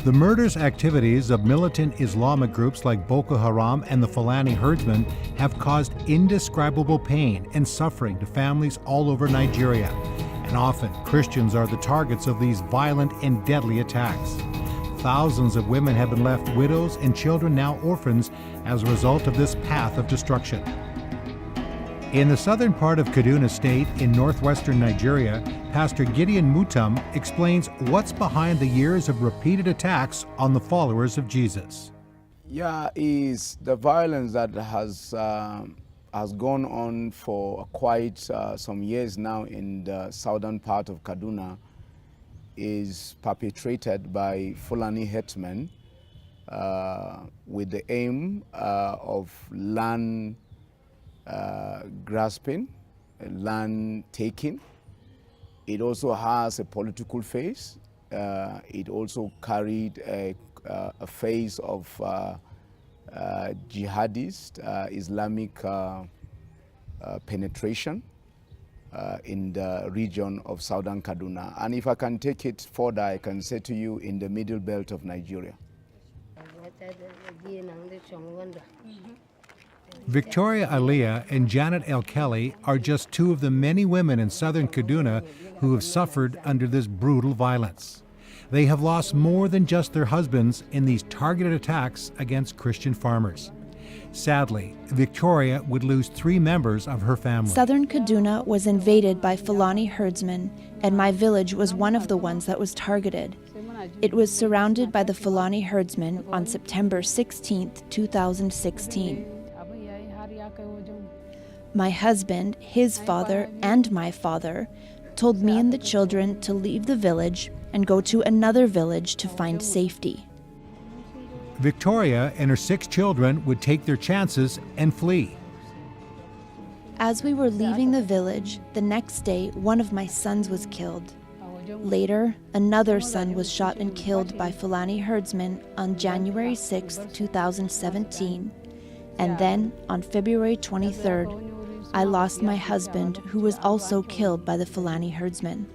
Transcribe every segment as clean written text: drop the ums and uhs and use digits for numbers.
The murderous activities of militant Islamic groups like Boko Haram and the Fulani Herdsmen have caused indescribable pain and suffering to families all over Nigeria, and often Christians are the targets of these violent and deadly attacks. Thousands of women have been left widows and children now orphans as a result of this path of destruction. In the southern part of Kaduna State in northwestern Nigeria, Pastor Gideon Mutum explains what's behind the years of repeated attacks on the followers of Jesus. Yeah, is the violence that has gone on for quite some years now in the southern part of Kaduna is perpetrated by Fulani Herdsmen with the aim of land grasping, land taking. It also has a political phase. It also carried a phase of jihadist, Islamic penetration in the region of southern Kaduna. And if I can take it further, I can say to you in the middle belt of Nigeria. Victoria Aliyah and Janet L. Kelly are just two of the many women in southern Kaduna who have suffered under this brutal violence. They have lost more than just their husbands in these targeted attacks against Christian farmers. Sadly, Victoria would lose 3 members of her family. Southern Kaduna was invaded by Fulani herdsmen, and my village was one of the ones that was targeted. It was surrounded by the Fulani herdsmen on September 16, 2016. My husband, his father, and my father told me and the children to leave the village and go to another village to find safety. Victoria and her 6 children would take their chances and flee. As we were leaving the village, the next day, one of my sons was killed. Later, another son was shot and killed by Fulani herdsmen on January 6, 2017. And then, on February 23rd, I lost my husband, who was also killed by the Fulani herdsmen.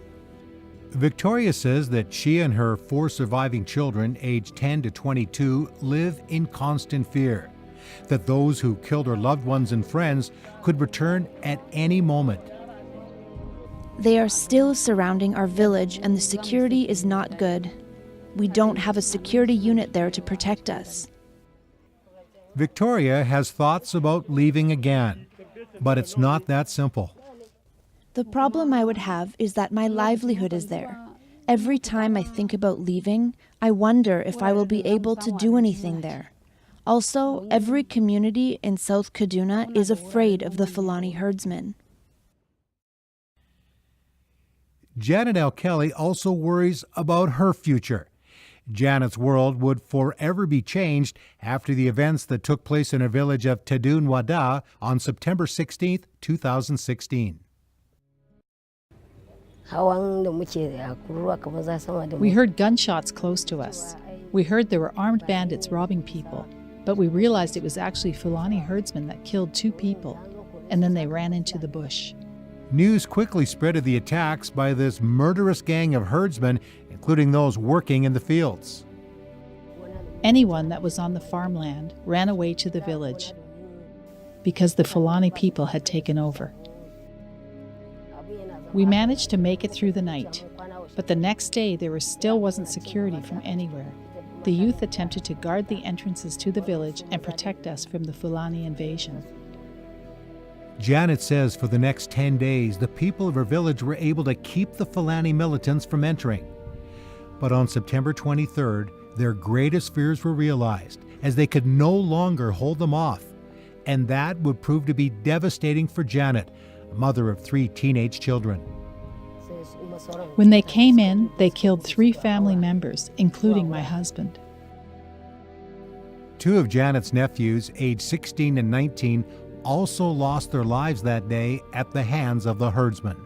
Victoria says that she and her 4 surviving children, aged 10 to 22, live in constant fear that those who killed her loved ones and friends could return at any moment. They are still surrounding our village, and the security is not good. We don't have a security unit there to protect us. Victoria has thoughts about leaving again, but it's not that simple. The problem I would have is that my livelihood is there. Every time I think about leaving, I wonder if I will be able to do anything there. Also, every community in South Kaduna is afraid of the Fulani herdsmen. Janet L. Kelly also worries about her future. Janet's world would forever be changed after the events that took place in her village of Tadun Wada on September 16, 2016. We heard gunshots close to us. We heard there were armed bandits robbing people, but we realized it was actually Fulani herdsmen that killed 2 people, and then they ran into the bush. News quickly spread of the attacks by this murderous gang of herdsmen, including those working in the fields. Anyone that was on the farmland ran away to the village because the Fulani people had taken over. We managed to make it through the night, but the next day there still wasn't security from anywhere. The youth attempted to guard the entrances to the village and protect us from the Fulani invasion. Janet says for the next 10 days, the people of her village were able to keep the Fulani militants from entering. But on September 23rd, their greatest fears were realized as they could no longer hold them off. And that would prove to be devastating for Janet, a mother of 3 teenage children. When they came in, they killed 3 family members, including my husband. 2 of Janet's nephews, aged 16 and 19, also lost their lives that day at the hands of the herdsmen.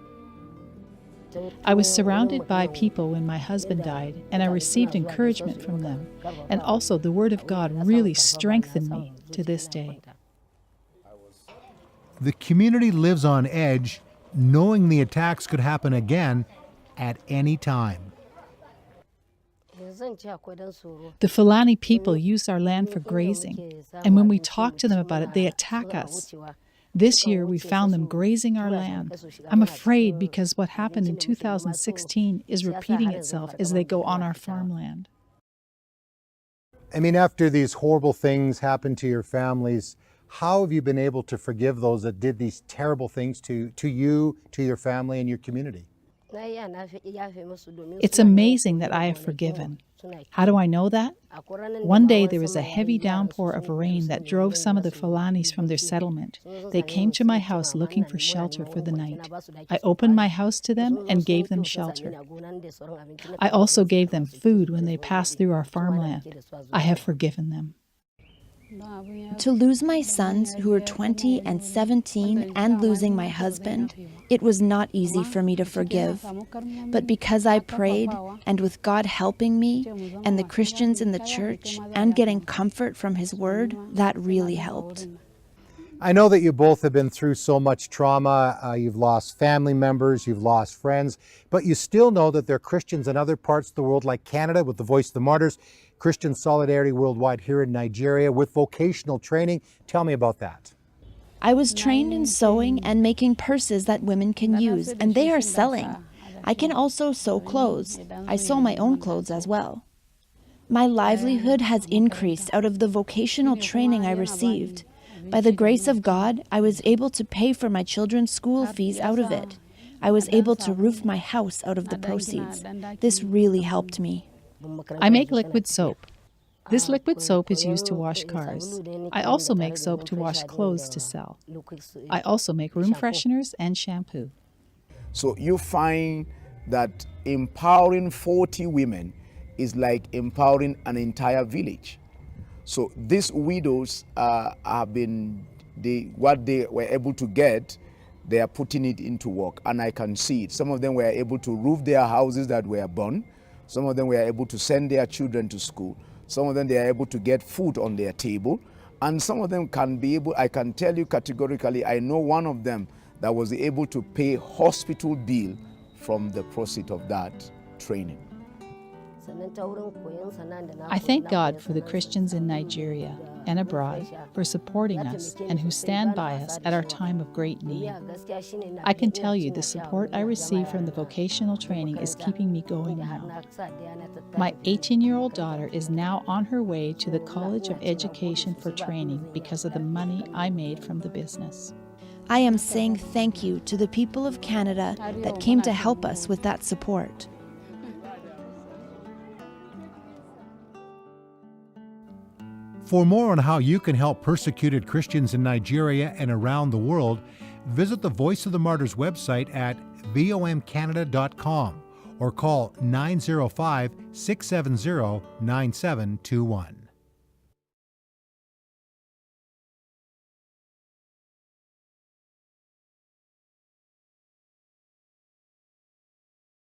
I was surrounded by people when my husband died, and I received encouragement from them. And also the Word of God really strengthened me to this day. The community lives on edge, knowing the attacks could happen again at any time. The Fulani people use our land for grazing, and when we talk to them about it, they attack us. This year, we found them grazing our land. I'm afraid because what happened in 2016 is repeating itself as they go on our farmland. I mean, after these horrible things happen to your families, how have you been able to forgive those that did these terrible things to you, to your family, and your community? It's amazing that I have forgiven. How do I know that? One day there was a heavy downpour of rain that drove some of the Fulanis from their settlement. They came to my house looking for shelter for the night. I opened my house to them and gave them shelter. I also gave them food when they passed through our farmland. I have forgiven them. To lose my sons, who were 20 and 17, and losing my husband, it was not easy for me to forgive. But because I prayed, and with God helping me, and the Christians in the church, and getting comfort from His Word, that really helped. I know that you both have been through so much trauma. You've lost family members, you've lost friends, but you still know that there are Christians in other parts of the world, like Canada with the Voice of the Martyrs, Christian Solidarity Worldwide here in Nigeria with vocational training. Tell me about that. I was trained in sewing and making purses that women can use, and they are selling. I can also sew clothes. I sew my own clothes as well. My livelihood has increased out of the vocational training I received. By the grace of God, I was able to pay for my children's school fees out of it. I was able to roof my house out of the proceeds. This really helped me. I make liquid soap. This liquid soap is used to wash cars. I also make soap to wash clothes to sell. I also make room fresheners and shampoo. So you find that empowering 40 women is like empowering an entire village. So these widows what they were able to get, they are putting it into work, and I can see it. Some of them were able to roof their houses that were burned. Some of them were able to send their children to school. Some of them, they are able to get food on their table. And some of them can be able, I can tell you categorically, I know one of them that was able to pay hospital bill from the proceeds of that training. I thank God for the Christians in Nigeria and abroad for supporting us and who stand by us at our time of great need. I can tell you the support I receive from the vocational training is keeping me going now. My 18-year-old daughter is now on her way to the College of Education for training because of the money I made from the business. I am saying thank you to the people of Canada that came to help us with that support. For more on how you can help persecuted Christians in Nigeria and around the world, visit the Voice of the Martyrs website at vomcanada.com or call 905-670-9721.